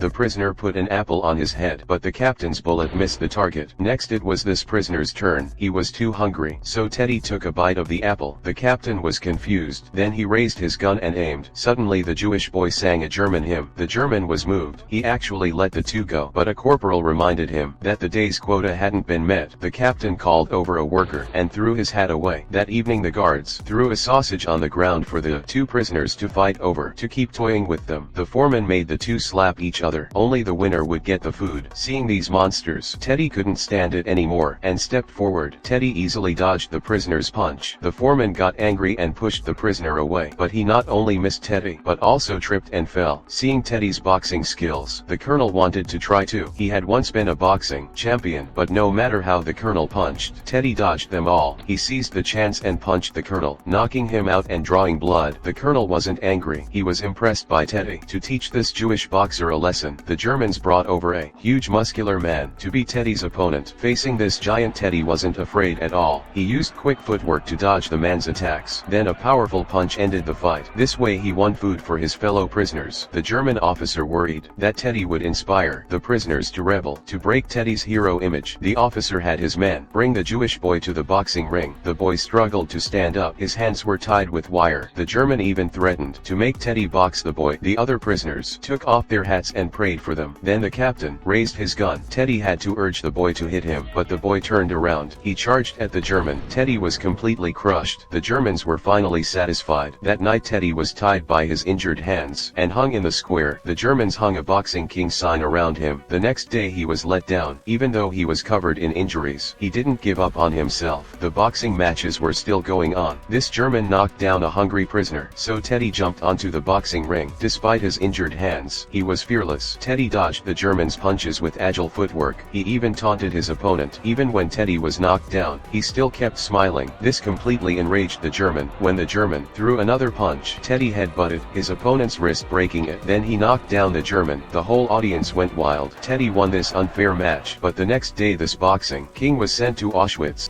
The prisoner put an apple on his head, but the captain's bullet missed the target. Next it was this prisoner's turn. He was too hungry, so Teddy took a bite of the apple. The captain was confused. Then he raised his gun and aimed. Suddenly the Jewish boy sang a German hymn. The German was moved. He actually let the two go, but a corporal reminded him that the day's quota hadn't been met. The captain called over a worker and threw his hat away. That evening the guards threw a sausage on the ground for the two prisoners to fight over. To keep toying with them, the foreman made the two slap each other. Only the winner would get the food. Seeing these monsters, Teddy couldn't stand it anymore and stepped forward. Teddy easily dodged the prisoner's punch. The foreman got angry and pushed the prisoner away, but he not only missed Teddy, but also tripped and fell. Seeing Teddy's boxing skills, the colonel wanted to try too. He had once been a boxing champion, but no matter how the colonel punched, Teddy dodged them all. He seized the chance and punched the colonel, knocking him out and drawing blood. The colonel wasn't angry. He was impressed by Teddy. To teach this Jewish boxer a lesson, the Germans brought over a huge muscular man to be Teddy's opponent. Facing this giant, Teddy wasn't afraid at all. He used quick footwork to dodge the man's attacks. Then a powerful punch ended the fight. This way he won food for his fellow prisoners. The German officer worried that Teddy would inspire the prisoners to rebel. To break Teddy's hero image, the officer had his men bring the Jewish boy to the boxing ring. The boy struggled to stand up. His hands were tied with wire. The German even threatened to make Teddy box the boy. The other prisoners took off their hats and prayed for them. Then the captain raised his gun. Teddy had to urge the boy to hit him, but the boy turned around. He charged at the German. Teddy was completely crushed. The Germans were finally satisfied. That night Teddy was tied by his injured hands and hung in the square. The Germans hung a boxing king sign around him. The next day he was let down. Even though he was covered in injuries, he didn't give up on himself. The boxing matches were still going on. This German knocked down a hungry prisoner, so Teddy jumped onto the boxing ring. Despite his injured hands, he was fearless. Teddy dodged the German's punches with agile footwork. He even taunted his opponent. Even when Teddy was knocked down, he still kept smiling. This completely enraged the German. When the German threw another punch, Teddy headbutted his opponent's wrist, breaking it. Then he knocked down the German. The whole audience went wild. Teddy won this unfair match, but the next day this boxing king was sent to Auschwitz.